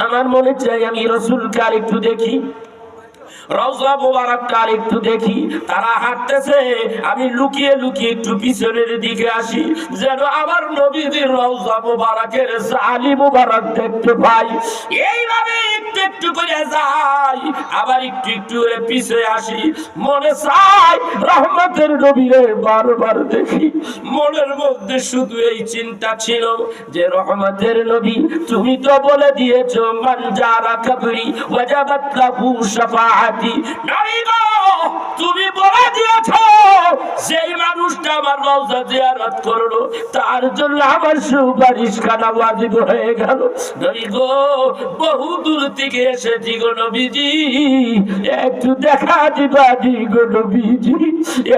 আমার মনে চাই আমি রাসূলকে আরেকটু দেখি, রওজা মুবারকটা আরেকটু দেখি। তারা হাঁটতেছে, আমি লুকিয়ে লুকিয়ে একটু পিছনের দিকে আসি, যেন আমার নবীজির রওজা মুবারকের জালি মুবারক দেখতে পাই। এইভাবে একটু একটু করে যাই, আবার একটু একটু করে পিছে আসি। মনে চাই রহমতের নবীরে বারবার দেখি। মনের মধ্যে শুধু এই চিন্তা ছিল যে রহমতের নবী তুমি তো বলে দিয়েছো মান জারা কবরি ওয়াজাবাত লাহু শাফাআতি। নবী গো, তুমি বলে দিয়েছো যেই মানুষটা আমার রওজা জিয়ারত করলো তার জন্য আমার সুপারিশ খানা ওয়াজিব হয়ে গেল। নবী গো, বহু দূর থেকে এসেছি গো নবীজি, একটু দেখা দিবা গো নবীজি,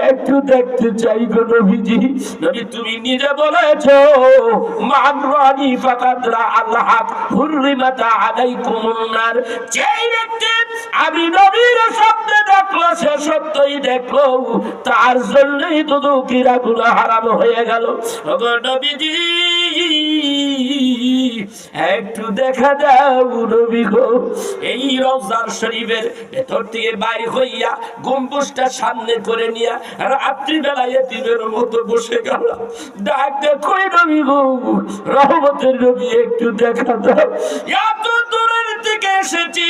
একটু দেখতে চাই গো নবীজি। নবী তুমি নিজে বলেছো মান রানি ফাকাদ রা আল্লাহ হুররিমাত আলাইকুমুন নার। যেই ব্যক্তি আমি নবীর স্বপ্নে দেখলো সে সত্যই দেখলো, তার জন্যই তো দুঃখীরা গুনাহ হারাম হয়ে গেল। ওগো নবীজি একটু দেখা দাও নবী গো। এই রওজার শরীফের ভেতর থেকে বাইরে হইয়া গম্বুজটা সামনে করে নিয়া রাত্রি বেলায় এতিমের মতো বসে গেল। ডাকতে কই নবী গো, রহমতের নবী একটু দেখা দাও। এত দূরের থেকে এসেছি,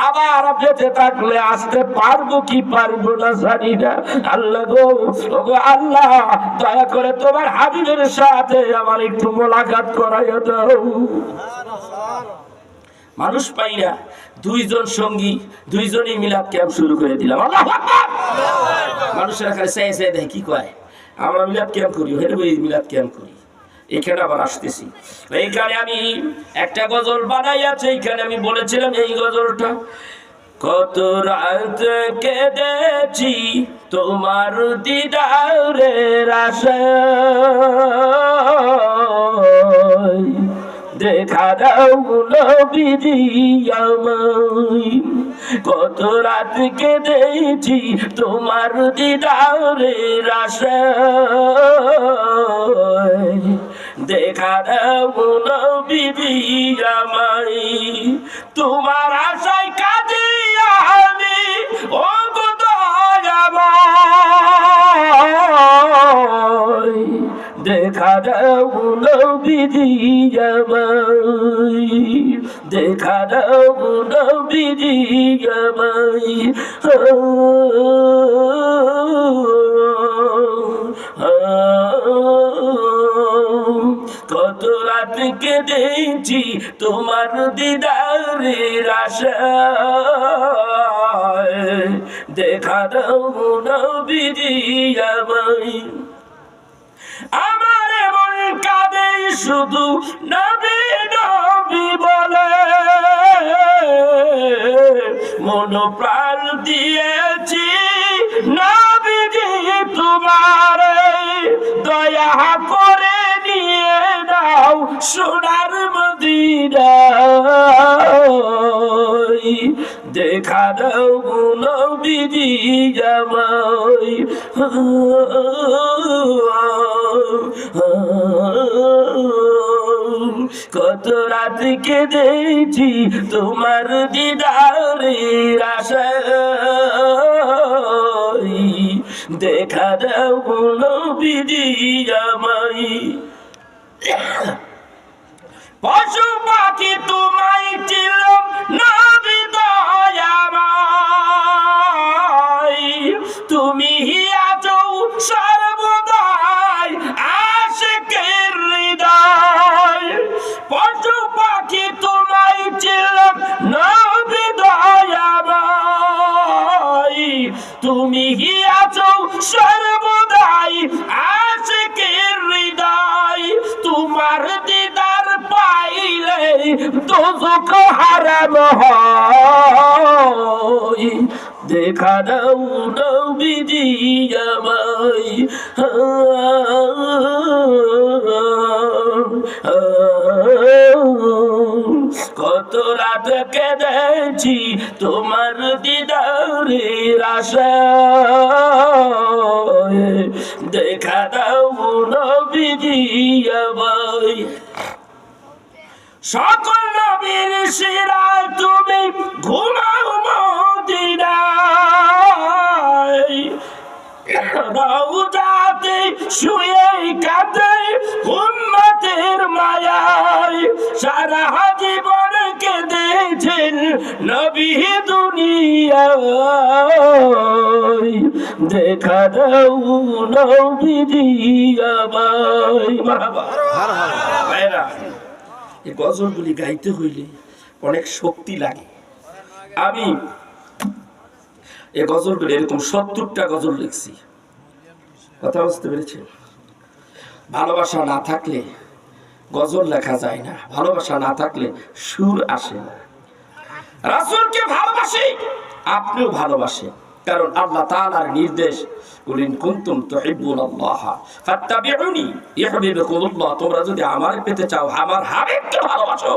আবার যেতে থাকলে আসতে পারবো কি পারবো না জানি না। আল্লাহ গো, ওগো আল্লাহ, দয়া করে তোমার হাবিবের সাথে আমার একটু মোলাকাত করাইয়া দাও। মানুষ পাই না, দুইজন সঙ্গী, দুইজনই মিলাদ ক্যাম্প শুরু করে দিলাম। আল্লাহু আকবার। মানুষের কাছে চাই চাই দেয় কি কয় আমরা মিলাদ ক্যাম্প করি, হেরে মিলাদ ক্যাম্প করি। এখানে আবার আসতেছি, এইখানে আমি একটা গজল বানাইয়াছি, এইখানে আমি বলেছিলাম এই গজলটা, কত রাত কেঁদেছি তোমার দিদারের আশায়, দেখা দাও নবীজি আমায়। কত রাত কেঁদেছি তোমার দিদারের আশায়, দেখা দাও নবীজি আমায়। তোমার আশায় কাঁদি আমি ও গো দয়াময়, দেখা দাও নবীজি আমায়, দেখা দাও নবীজি আমায়। কত রাত কেঁদেছি তোমার দিদারের আশায়, দেখা দাও নবীজি আমায়। আমার মন কাঁদে শুধু নবী নবী বলে, মন প্রাণ দিয়েছি নবীজি তোমারে, দয়া করে নিয়ে নাও সোনার মদিনায়, দেখা দাও নবীজি আমায়। কত রাত কেঁদেছি তোমার দিদারের আশায়, দেখা দাও নবীজি আমায়। পশু পাখি তোমায় ছিল নবী দয়াময়, তুমি আছো সর্বদাই আশিকের হৃদয়। পশু পাখি তোমায় ছিল নবী দয়াময়, তুমি আছো সর্বদাই আশিকের হৃদয়। তোমার দিদার পাইলে দোজখ হারাম হয়, দেখা দাও নবীজি আমায়। কত রাত কেঁদেছি তোমার দিদারের আশায়, দেখা দাও নবীজি আমায়। সকল নবীর সেরা শুয়ে কাঁদে উম্মতের মায়ায়, সারা জীবন কেঁদেছেন নবী দুনিয়ায়, দেখা দাও নবীজি আমায়। মারহাবা। ভাইরা, এই গজলগুলি গাইতে হইলে অনেক শক্তি লাগে। আমি এই গজলগুলি এরকম 70টা গজল লিখছি। কথা বুঝতে পেরেছেন? ভালোবাসা না থাকলে গজল লেখা যায় না, ভালোবাসা না থাকলে সুর আসে না। রাসূলকে ভালোবাসি, আপনিও ভালোবাসেন, কারণ আল্লাহ তাআলার নির্দেশ, কুলিন কুনতুম তুহিব্বুনাল্লাহ ফাত্তাবিউনি ইউহিব্বুকুমুল্লাহ, তোমরা যদি আমারে পেতে চাও আমার হাবিবকে ভালোবাসো,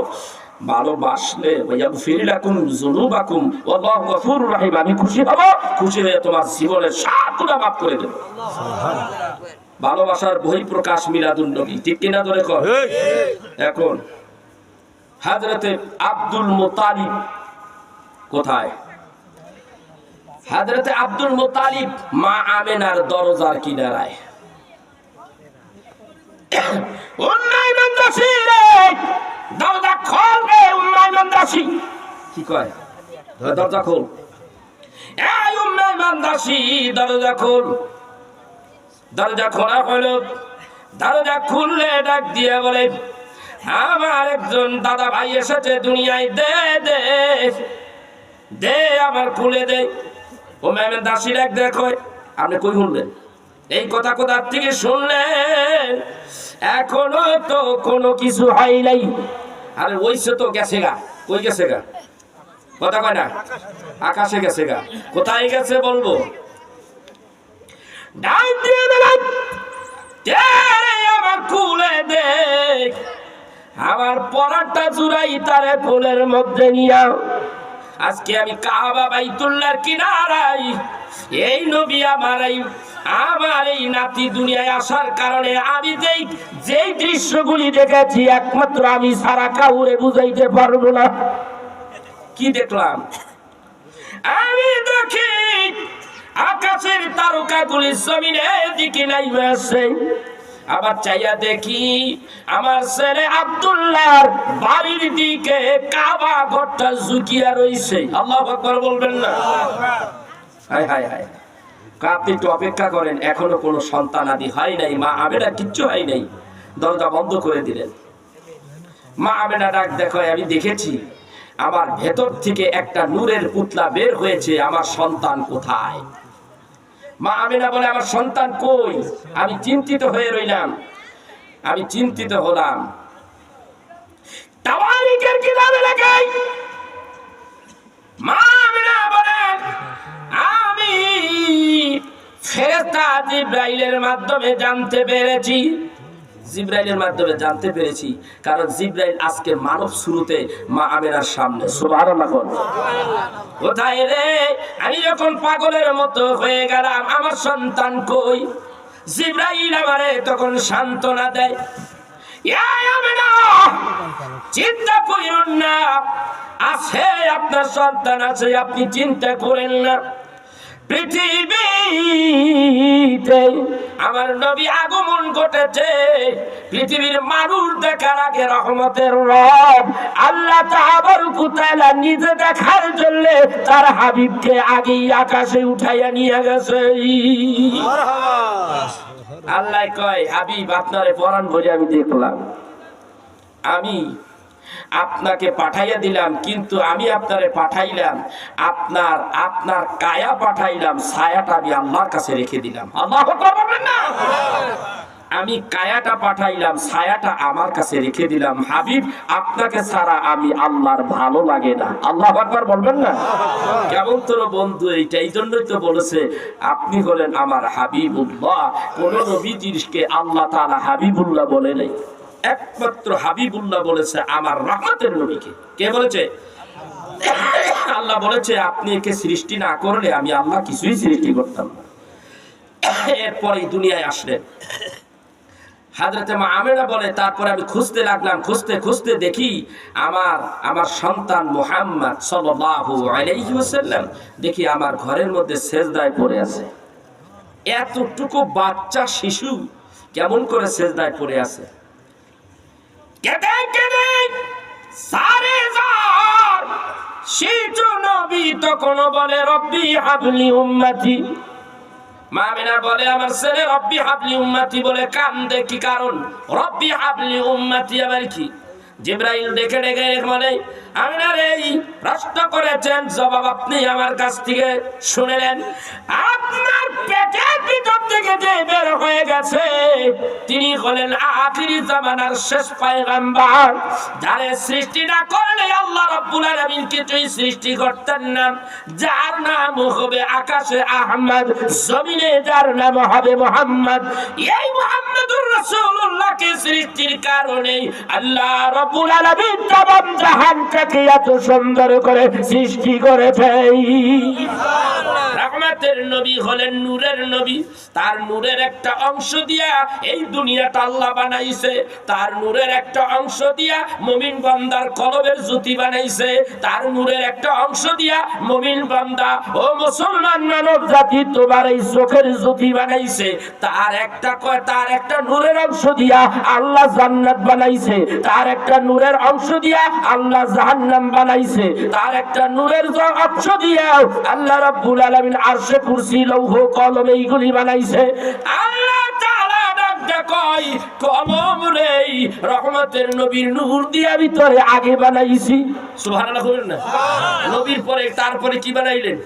ভালোবাসলে ওয়াগফির লাকুম যুনুবাকুম ওয়াল্লাহু গফুরুর রহিম, আমি খুশি হব, খুশি হয়ে তোমার জীবনের সব গুনাহ মাফ করে দেব। সুবহানাল্লাহ। ভালোবাসার বহিঃপ্রকাশ মিলাদুন নবী, ঠিক কিনা ধরে কর। এখন হযরতে আব্দুল মুত্তালিব কোথায়? হযরতে আব্দুল মুত্তালিব মা আমেনার দরজার কিনারায়। উম্মাইমান দাসী রে, দরজা খোল রে উম্মাইমান দাসী। কি কয়? দরজা খোল, এই উম্মাইমান দাসী দরজা খোল। দরজা খোলা হলো, দরজা খুললে ডাক দিয়ে বলে, আমার একজন দাদা ভাই এসেছে দুনিয়ায়, দে দে দে আমার খুলে দে। ও ম্যামের দাসী ডাক দেখো, আপনি কই শুনলেন? এই কথা কোথা থেকে শুনলেন? এখনো তো কোনো কিছু হয় নাই। আরে ওইসে তো গেছে গা। কই গেছে গা? কথা কয় না, আকাশে গেছে গা। কোথায় গেছে বলবো? ডাক দিয়ে দিলাম, আমার খুলে দে, আমার পরাটা জুড়াই তারে কোলের মধ্যে নিয়া। আজকে আমি কাবা বাইতুল্লাহর কিনারায়, এই নবী আমার এই নাতি দুনিয়ায় আসার কারণে আমি যেই দৃশ্যগুলি দেখেছি একমাত্র আমি সারা কাউরে বুঝাইতে পারবো না। কি দেখলাম? আমি দেখি আকাশের তারকাগুলি জমিনের দিকে নাইমে আসে। আবার চাইয়া দেখি আমার ছেলে আব্দুল্লাহর বাড়ির দিকে কাবা ঘরটা ঝুঁকিয়া রইছে। আল্লাহু আকবার বলবেন না? হায় হায় হায়, আপনি একটু অপেক্ষা করেন, এখনো কোনো সন্তান আদি হয় নাই, মা আমেনা কিচ্ছু হয় নাই। দরজা বন্ধ করে দিলেন। মা আমেনা ডাক দেখো, আমি দেখেছি আমার ভেতর থেকে একটা নূরের পুতলা বের হয়েছে, আমার সন্তান কোথায়? মা আমেনা বলে, আমার সন্তান কই? আমি চিন্তিত হয়ে রইলাম, আমি চিন্তিত হলাম। তাওয়ারিকের কিতাবে লেখা, মা আমেনা বলে, আমি ফেরেশতা জিবরাইলের মাধ্যমে জানতে পেরেছি, জিবরাইলের মাধ্যমে জানতে পেরেছি, কারণ জিবরাইল আজকে মানব শুরুতে মা আমেনার সামনে। সুবহানাল্লাহ। কোথায় রে? আমি যখন পাগলের মতো হয়ে গেলাম, আমার সন্তান কই? জিবরাইল আমারে তখন সান্ত্বনা দেয়, ইয়া আমেনা, চিন্তা করেন না, আছে আপনার সন্তান আছে, আপনি চিন্তা করেন না। পৃথিবীতে আমার নবী আগমন ঘটেছে, পৃথিবীর মানুষ দেখার আগে রহমতের রব আল্লাহ তাআলা নিজে দেখার জন্য তার হাবিবকে আগেই আকাশে উঠাইয়া নিয়ে গেছে। আল্লাহ কয়, হাবিব আপনারে পরাণ ভরে আমি দেখলাম, আমি আপনাকে পাঠাইয়া দিলাম, কিন্তু আমি আপনারে পাঠাইলাম, আপনার কায়া পাঠাইলাম, ছায়াটা আমি আল্লাহর কাছে রেখে দিলাম। আল্লাহু আকবার বলবেন না? আমি কায়াটা পাঠাইলাম, ছায়াটা আমার কাছে রেখে দিলাম। হাবিব, আপনাকে ছাড়া আমি আল্লাহর ভালো লাগে না। আল্লাহু আকবার বলবেন না? কেমন তোর বন্ধু এইটা? এই জন্যই তো বলেছে আপনি হলেন আমার হাবিবুল্লাহ। কোন নবীজিকে আল্লাহ তাআলা হাবিবুল্লাহ বলে নাই, একমাত্র হাবিবুল্লাহ বলেছে আমার রহমতের নবীকে। কে বলেছে? আল্লাহ বলেছে, আপনি একে সৃষ্টি না করলে আমি আল্লাহ কিছুই সৃষ্টি করতাম না। এরপরে দুনিয়ায় আসলেন। হযরতে মা আমেনা বলে, তারপরে আমি খুঁজতে লাগলাম, খুঁজতে খুঁজতে দেখি আমার সন্তান মুহাম্মদ সাল্লাল্লাহু আলাইহি ওয়াসাল্লাম দেখি আমার ঘরের মধ্যে সেজদায় পড়ে আছে। এতটুকু বাচ্চা শিশু কেমন করে সেজদায় পড়ে আছে, কেঁদে কেঁদে সারে যার শিশু নবী তখন বলে রব্বি হাবলি উম্মতি। মা আমিনা বলে আমার ছেলে রব্বি হাবলি উম্মতি বলে কান্দে, কি কারণ? রব্বি হাবলি উম্মতি আবার কি? জিবরাইল ডেকে ডেকে বলে আমিনা রে প্রশ্ন করেছেন, জবাব আপনি আমার কাছ থেকে শুনেলেন। আপনার পেটের ভিতর থেকে যে বের হয়ে গেছে তিনি হলেন আখিরি জামানার শেষ পয়গম্বর, যারে সৃষ্টি না করলে আল্লাহ রাব্বুল আলামিন কিছুই সৃষ্টি করতেন না, যার নাম হবে আকাশে আহমদ, জমিনে যার নাম হবে মুহাম্মদ। এই মুহাম্মদুর রাসূলুল্লাহকে সৃষ্টির কারণে আল্লাহ রাব্বুল আলামিন তামাম জাহানটাকে এত সুন্দর করে সৃষ্টি করেছে। রহমতের নবী হলেন নূরের নবী, তার নূরের একটা অংশ দিয়া এই দুনিয়াটা আল্লাহ বানাইছে, তার নূরের একটা অংশ দিয়া মুমিন বান্দার কলবের জ্যোতি বানাইছে, তার নূরের একটা অংশ দিয়া মুমিন বান্দা ও মুসলমান মানব জাতি তোমার এই চোখের জ্যোতি বানাইছে, তার একটা নূরের অংশ দিয়া আল্লাহ জান্নাত বানাইছে, তার একটা নূরের অংশ দিয়া আল্লাহ জাহান্নাম বানাইছে, তার একটা নূরের অংশ দিয়া আল্লাহ রাব্বুল আলামিন আরশে কুরসি লৌহ কলম এইগুলি বানাইছে। আল্লাহ তাআলা ডাকতে কয় কলম রে রহমতের নবীর নূর দিয়া ভিতরে আগে বানাইছি। সুবহানাল্লাহ বলেন না? নবীর পরে তারপরে কি বানাইলেন?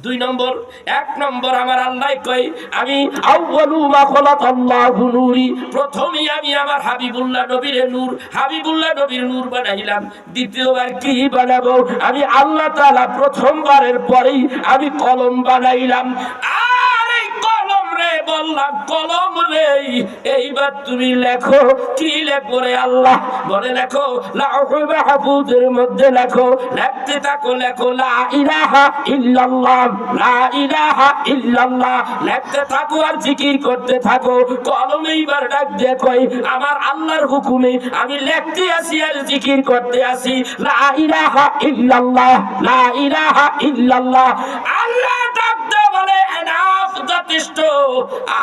2 নম্বর। 1 নম্বর আমার আল্লাহ কয় আমি আউয়ালু মা খালাকাল্লাহু নূরি, প্রথমেই আমি আমার হাবিবুল্লাহ নবীর নূর, হাবিবুল্লাহ নবীর নূর বানাইলাম। দ্বিতীয়বার কি বানাবো? আমি আল্লাহ তাআলা প্রথমবারের পরেই আমি কলম বানাইলাম। আর এই কলম রে বললাম কলম রে এইবার তুমি লেখো। কি লেখো রে? আল্লাহ বলে লেখো লাউহুল মাহফুজের মধ্যে লেখো। লিখতে থাকো, লেখো লা ইলাহা ইল্লাল্লাহ, লা ইলাহা ইল্লাল্লাহ, লিখতে থাকো আর জিকির করতে থাকো। কলম এইবার ডাক দিয়ে কই আমার আল্লাহর হুকুমে আমি লিখতে আসি আর জিকির করতে আসি লা ইলাহা ইল্লাল্লাহ, লা ইলাহা ইল্লাল্লাহ। আল্লাহ ডাক দিয়ে বলে এনাফ, যথেষ্ট,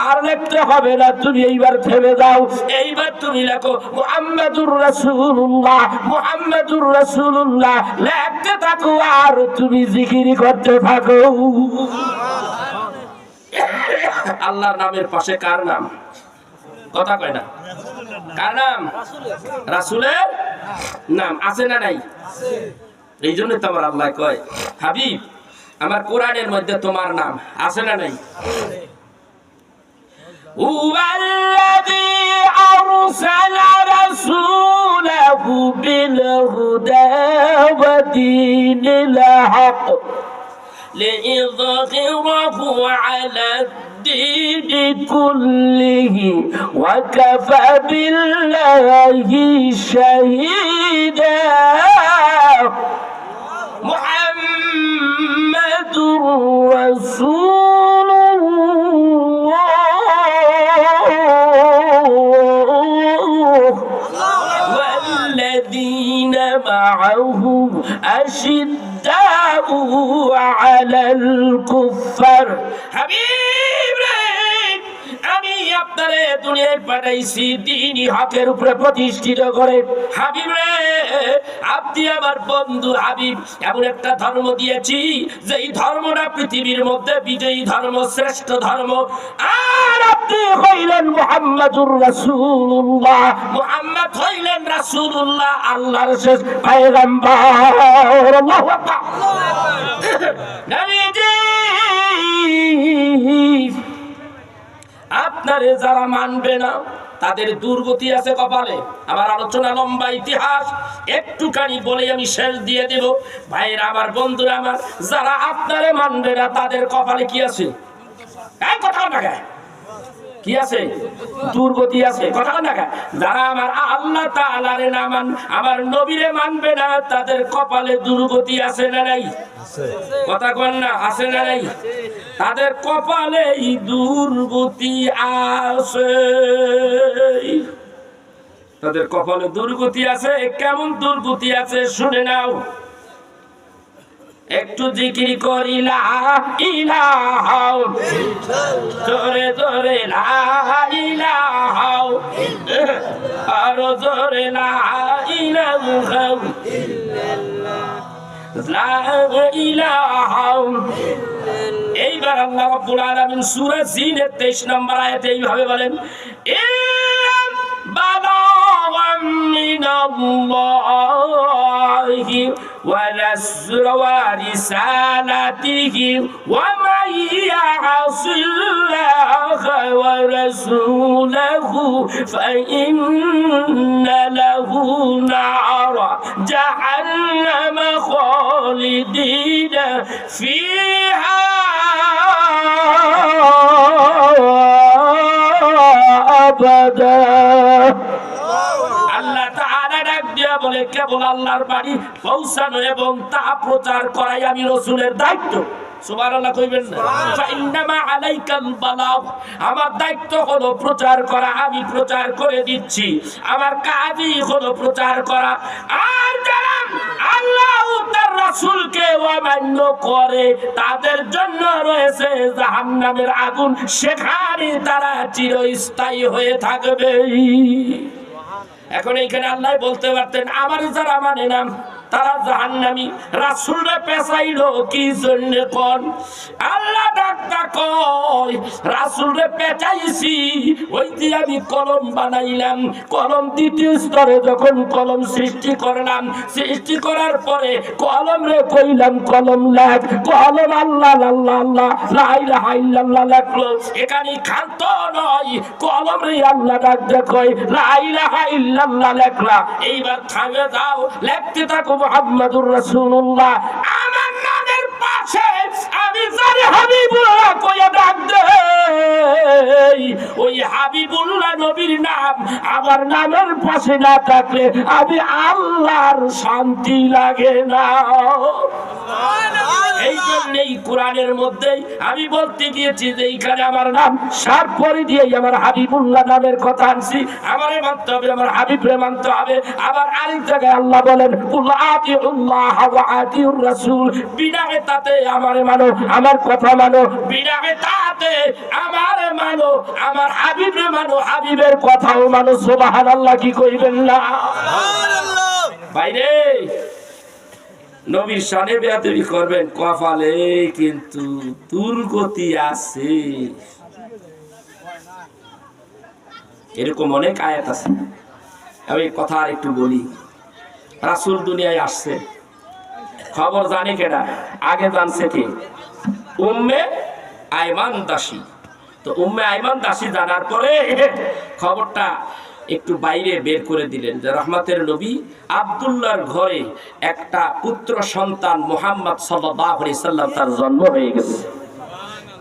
আর লিখতে হবে না, তুমি এইবার থেমে যাও। এইবার তুমি লেখো মুহাম্মাদুর রাসূলুল্লাহ, মুহাম্মাদুর রাসূলুল্লাহ, লিখতে থাকো আর তুমি জিকির করতে থাকো। আল্লাহর নামের পাশে কার নাম? কথা কয় না, কার নাম? রাসূলের নাম আছে না নাই? এই জন্য তো আমার আল্লাহ কয় হাবিব আমার কোরআনের মধ্যে তোমার নাম আছে না নাই? হুয়াল্লাযী আরসালা রাসূলাহু বিল হুদা ওয়া দীনিল হক লিইযহিরাহু আলা الدين كله وكفى بالله شهيدا محمد رسول الله والذين معه أشداء على الكفار حبيب আমি আপনারে দুনিয়ায় পাঠাইছি দ্বীনি হকের উপরে প্রতিষ্ঠিত করে। হাবিব রে আপনি আমার বন্ধু হাবিব, এমন একটা ধর্ম দিয়েছি যেই ধর্মটা পৃথিবীর মধ্যে বিজয়ী ধর্ম, শ্রেষ্ঠ ধর্ম। আর আপনি হইলেন মুহাম্মাদুর রাসূলুল্লাহ, মুহাম্মদ হইলেন রাসূলুল্লাহ, আল্লাহর শেষ পয়গম্বর। আল্লাহু আকবার। নবীজি আপনারে যারা মানবে না তাদের দুর্গতি আছে কপালে। আমার আলোচনা লম্বা, ইতিহাস একটুখানি বলে আমি শেষ দিয়ে দেব। ভাইরা আমার, বন্ধুরা আমার, যারা আপনারে মানবে না তাদের কপালে কি আছে? এই কথা না কি আছে? দুর্গতি আছে। কথা না যারা আমার আল্লাহ তাআলারে না মান, আমার নবীরে মানবে না তাদের কপালে দুর্গতি আছে না নাই? কথা কন না, আছে না নাই? তাদের কপালে দুর্গতি আছে, তাদের কপালে দুর্গতি আছে। কেমন দুর্গতি আছে শুনে নাও। একটু জিকির করি লা ইলাহা জোরে জোরে লা ইলাহা আরো জোরে লা ইলাহা লা ইলাহা। এইবার আল্লাহ রাব্বুল আলামিন সূরা জিনের 23 নম্বর আয়াতে এইভাবে বলেন, বালাগাম মিনাল্লাহি ওয়া রিসালাতিহি ওয়া মান ইয়াসিল্লাহা ওয়া রাসূলাহু ফাইন্না লাহু নারা জাহান্নাম খালিদিনা ফিহা আবাদা। আল্লাহ তাআলা ডাক দিয়া বলে, কেবল আল্লাহর বাণী পৌঁছানো এবং তা প্রচার করাই আমি রাসূলের দায়িত্ব। সুবহানাল্লাহ কইবেন না? ফাইন্নামা আলাইকাল বালাগ, আমার দায়িত্ব হলো প্রচার করা, আমি প্রচার করে দিচ্ছি, আমার কাজই হলো প্রচার করা। আর যারা আল্লাহ ও তার রাসূলকে অমান্য করে তাদের জন্য রয়েছে জাহান্নামের আগুন, সেখানে তারা চিরস্থায়ী হয়ে থাকবে। এখন এইখানে আল্লাহ বলতে পারতেন আমার যারা মানে না তারা জাহান্নামী, রাসূলরে পেছাইলো কি জন্য কোন? আল্লাহ ডাকটা কয় রাসূলরে পেছাইছি ওই দিয়ে আমি কলম বানাইলাম, কলম দ্বিতীয় স্তরে যখন কলম সৃষ্টি করলাম, সৃষ্টি করার পরে কলম রে কইলাম কলম লেখ, কলম আল্লাহ আল্লাহ আল্লাহ লা ইলাহা ইল্লাল্লাহ লেখলো। এখানে ক্ষান্ত নয়, কলম রে আল্লাহ ডাকটা কয় লা ইলাহা ইল্লাল্লাহ লেখলা। এইবার থামে যাও, লিখতে থাকো মুহাম্মাদুর রাসূলুল্লাহ। আমার নামের পাশে আমি জানি হাবিবুল্লাহ কইয়া ডাক দেই, ওই হাবিবুল্লাহ নবীর নাম আমার নামের পাশে না থাকলে আমি আল্লাহর শান্তি লাগে না। এই জন্যই কোরআনের মধ্যে আমি বলতে গিয়েছি যে এইখানে আমার নাম সার পরে দিয়ে আমার হাবিবুল্লাহ নামের কথা আনছি, আমারে মানতে হবে, আমার হাবিবরে মানতে হবে। আবার আরেক জায়গায় আল্লাহ বলেন কুল আতিউল্লাহ ওয়া আতিউর রাসূল, বিনায়ে তাতে আমারে মানো, আমার কথা মানো, বিনায়ে তাতে আমারে মানো, আমার হাবিবরে মানো, হাবিবের কথাও মানো। সুবহানাল্লাহ কি কইবেন না? সুবহানাল্লাহ। বাইরে নবীর শানে বেয়াদবি করবেন কপালে কিন্তু দুর্গতি আছে, এরকম অনেক আয়াত আছে। আমি কথা আর একটু বলি। রাসূল দুনিয়ায় আসছে, খবর জানে কেনা? আগে জানছে কে? উম্মে আইমান দাসী। তো উম্মে আইমান দাসী জানার পরে খবরটা একটু বাইরে বের করে দিলেন যে রহমতের নবী আব্দুল্লাহর ঘরে একটা পুত্র সন্তান মুহাম্মদ সাল্লাল্লাহু আলাইহি সাল্লাম তার জন্ম হয়ে গেছে।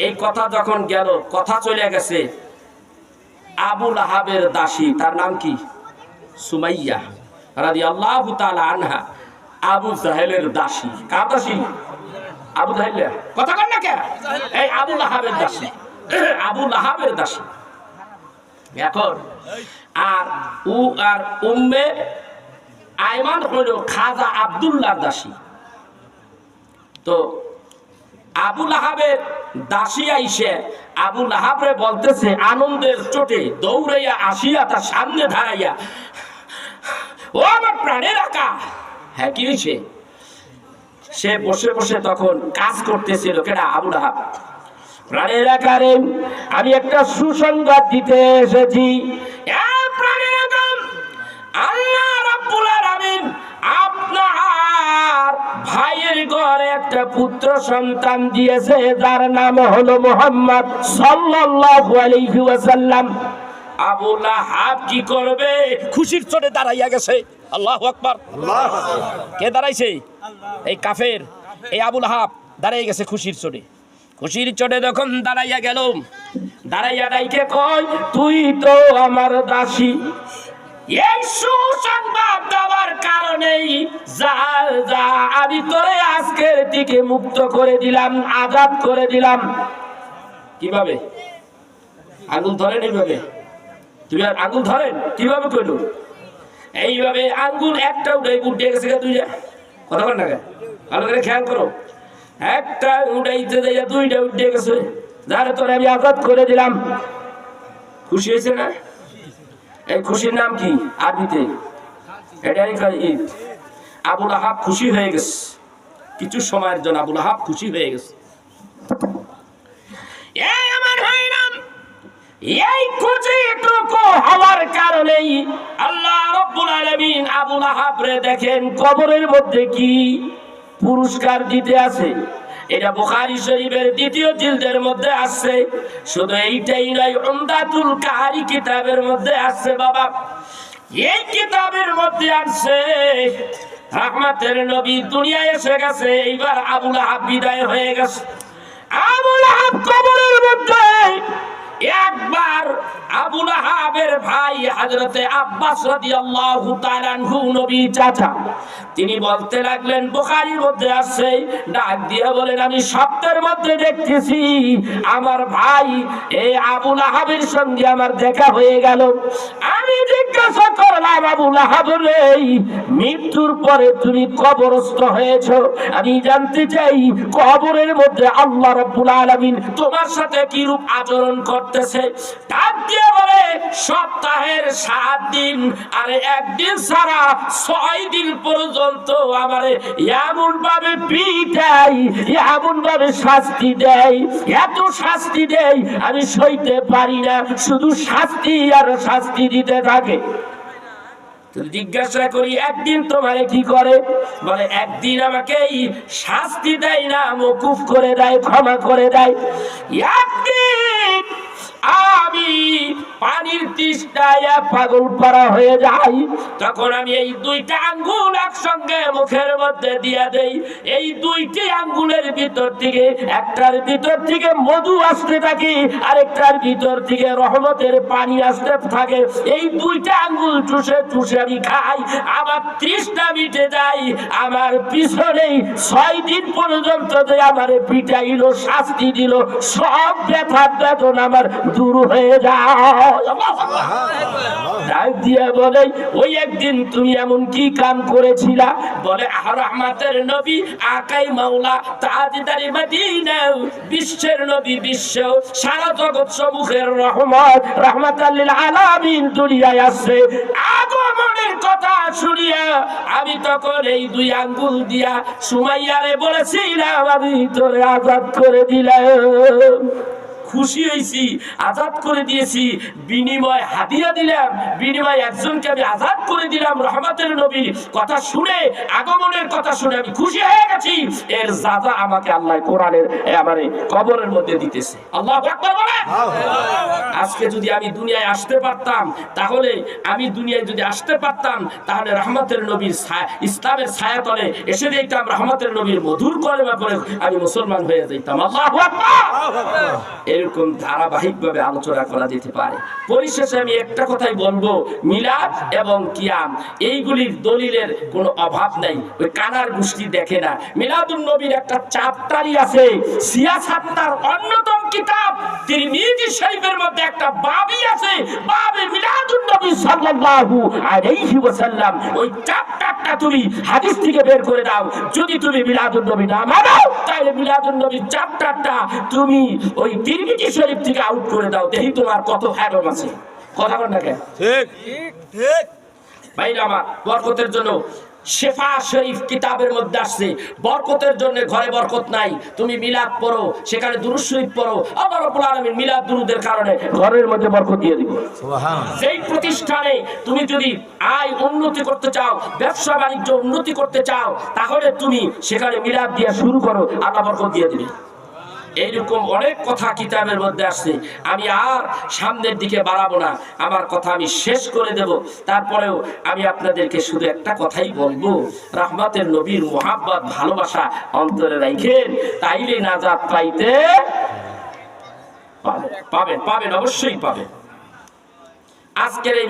এই কথা যখন গেল, কথা চলে গেছে আবু লাহাবের দাসী, তার নাম কি? সুমাইয়া রাদিয়াল্লাহু তাআলা আনহা, আবু জাহেলের দাসী। কার দাসী? আবু জাহেল। কথা কন না কে? এই আবু লাহাবের দাসী, আবু লাহাবের দাসী। এখন আর উম্মে আইমান হলো খাজা আব্দুল্লাহর দাসী। তো আবু লাহাবের দাসী আইসে আবু লাহাবরে বলতেছে আনন্দের চোটে দৌড়াইয়া আসিয়া তার সামনে দাঁড়াইয়া, ও আমার প্রাণের আকা। হ্যাঁ কি হয়েছে? সে বসে বসে তখন কাজ করতেছিল। কেডা? আবু লাহাব। প্রাণের আকারে আমি একটা সুসংবাদ দিতে এসেছি। আল্লাহ রাব্বুল আলামিন আপনার ভাইয়ের ঘরে একটা পুত্র সন্তান দিয়েছে যার নাম হলো মুহাম্মদ সাল্লাল্লাহু আলাইহি ওয়াসাল্লাম। আবু লাহাব কি করবে? খুশির চোটে দাঁড়াইয়া গেছে। আল্লাহু আকবার। আল্লাহু আকবার। কে দাঁড়াইছে? এই কাফের, এই আবু লাহাব দাঁড়াই গেছে খুশির চোটে। খুশির চোটে যখন দাঁড়াইয়া গেল, দাঁড়াইয়া ডাইকে কয় তুই তো আমার দাসী। এই সুসংবাদ দেওয়ার কারণেই যা যা আমি তোরে আজকের দিকে মুক্ত করে দিলাম, আজাদ করে দিলাম। কিভাবে? আঙ্গুল ধরেন এইভাবে। তুমি আর আঙ্গুল ধরেন কিভাবে কইলো? এইভাবে আঙ্গুল একটা উঠে গেছে। তুই কথা বল না, ভালো করে খেয়াল করো। একটা উঠাইতে যাইয়া দুইটা উঠে গেছে, যারা তোর আমি আজাদ করে দিলাম। খুশি হয়েছে না? এই খুশির নাম কি আরবিতে? এটাই ঈদ। আবু লাহাব খুশি হয়ে গেছে, কিছু সময়ের জন্য আবু লাহাব খুশি হয়ে গেছে। এই আমার ভাইরাম, এই খুশিটুকু হওয়ার কারণেই আল্লাহ রাব্বুল আলামিন আবু লাহাবরে দেখেন কবরের মধ্যে কি পুরস্কার দিতে আছে। এটা বুখারী শরীফের ২য় জিলদের মধ্যে আছে। শুধু এইটাই নয়, উমদাতুল কারি কিতাবের মধ্যে আছে বাবা। এই কিতাবের মধ্যে আছে রহমতের নবী দুনিয়ায় এসে গেছে, এইবার আবু লাহাব বিদায় হয়ে গেছে। আবু লাহাব কবরের মধ্যে একবার আবু লাহাবের ভাই হযরতে আব্বাস রাদিয়াল্লাহু তাআলা আনহু, নবী চাচা, তিনি বলতে লাগলেন, বুখারীর মধ্যে আছে, ডাক দিয়ে বলেন, আমি স্বপ্নের মধ্যে দেখতেছি আমার ভাই এই আবু লাহাবের সঙ্গে আমার দেখা হয়ে গেল। আমি জিজ্ঞাসা করলাম, আবু লাহাব রে, মৃত্যুর পরে তুমি কবরস্থ হয়েছো, আমি জানতে চাই কবরের মধ্যে আল্লাহ রাব্বুল আলামিন তোমার সাথে কি রূপ আচরণ করতেছে। ডাক দিয়ে বলে, সপ্তাহের 7 দিন আর একদিন ছাড়া 6 দিন পর্যন্ত আমারে এমন ভাবে পিটাই, এমন ভাবে শাস্তি দেয়, এত শাস্তি দেয় আমি সইতে পারি না, শুধু শাস্তি আর শাস্তি দিতে থাকে। জিজ্ঞাসা করি, একদিন তোমারে কি করে? বলে, একদিন আমাকে শাস্তি দেয় না, মওকুফ করে দেয়, ক্ষমা করে দেয়। একদিন আমি পানির তৃষ্ণায় পাগল পারা হয়ে যাই, তখন আমি এই 2টা আঙ্গুল একসঙ্গে মুখের মধ্যে দিয়ে দেই। এই 2টি আঙ্গুলের ভিতর থেকে একটার ভিতর থেকে মধু আসতে থাকে, আরেকটার ভিতর থেকে রহমতের পানি আসতে থাকে। এই 2টা আঙ্গুল চুষে চুষে আমি খাই, আমার তৃষ্ণা মিটে যায়। আমার পিছনেই 6 দিন পর্যন্ত যে আমারে পিটাইলো, শাস্তি দিল, সব ব্যথা বেদনা আমার দূর হয়ে যায়। ডাক দিয়ে বলে, ওই একদিন তুমি এমন কি কাম করেছিলা? বলে, রহমতের নবী আকাই মাওলা তাজদারে মদিনা, বিশ্বের নবী, বিশ্ব সারা জগৎ সমূহের রহমত, রাহমাতাল লিল আলামিন দুনিয়ায় আছে। আগমনের কথা শুনিয়া আমি তখন এই 2 আঙ্গুল দিয়া সুমাইয়ারে বলেছিলাম, আমি তোরে আজাদ করে দিলাম। খুশি হয়েছি, আজাদ করে দিয়েছি, বিনিময় হাদিয়া দিলাম, বিনিময় একজনকে আমি আজাদ করে দিলাম। রহমতের নবীর কথা শুনে, আগমনের কথা শুনে আমি খুশি হয়ে গেছি। এর সাজা আমাকে আল্লাহ কোরআনের আমারে কবরের মধ্যে দিতেছে। আল্লাহু আকবার বলেন। আজকে যদি আমি দুনিয়ায় আসতে পারতাম, তাহলে আমি দুনিয়ায় যদি আসতে পারতাম, তাহলে রহমতের নবীর ইসলামের ছায়াতলে এসে দেখতাম, রহমতের নবীর মধুর কলেমা পড়ে আমি মুসলমান হয়ে যেতাম। আল্লাহু আকবার। এরকম ধারাবাহিকভাবে আলোচনা করা যেতে পারে। পরিশেষে আমি একটা কথাই বলবো, মিলাদ এবং কিয়াম এইগুলির দলিলের কোনো অভাব নাই। ওই কানার গোষ্ঠী দেখে না। মিলাদুন নবীর একটা চ্যাপ্টারই আছে, সিয়াসাত্তার অন্যতম কিতাব তিরমিজি শরীফের মধ্যে একটা বাবই আছে, বাবে মিলাদুন নবী সাল্লাল্লাহু আলাইহি ওয়াসাল্লাম। ওই চ্যাপ্টারটা তুমি হাদিস থেকে বের করে দাও। যদি তুমি মিলাদুন নবী না মানো, তাহলে মিলাদুন নবীর চ্যাপ্টারটা তুমি ওই তিরমিজি শরীফ থেকে আউট করে দাও। দেখি তোমার কত হ্যাডম আছে। কথা বল না কেন? ঠিক ঠিক ভাইরা আমার, বরকতের জন্য শেফা শরীফ কিতাবের মধ্যে আসছে, বরকতের জন্য ঘরে বরকত নাই, তুমি মিলাদ পড়ো, সেখানে দুরূদ শরীফ পড়ো, আল্লাহ রাব্বুল আলামিন মিলাদ দুরূদের কারণে ঘরের মধ্যে বরকত দিয়ে দিবেন। সুবহানাল্লাহ। সেই প্রতিষ্ঠানে তুমি যদি আয় উন্নতি করতে চাও, ব্যবসা বাণিজ্য উন্নতি করতে চাও, তাহলে তুমি সেখানে মিলাদ দিয়ে শুরু করো, আল্লাহ বরকত দিয়ে দিবে। এইরকম অনেক কথা কিতাবের মধ্যে আসছে। আমি আর সামনের দিকে বাড়াবো না, আমার কথা আমি শেষ করে দেব। তারপরেও আমি আপনাদেরকে শুধু একটা কথাই বলবো, রহমতের নবীর মুহাব্বত, ভালোবাসা অন্তরে রাখেন, তাইলে নাজাত পাইতে পাবেন, পাবেন, অবশ্যই পাবেন। আজকের এই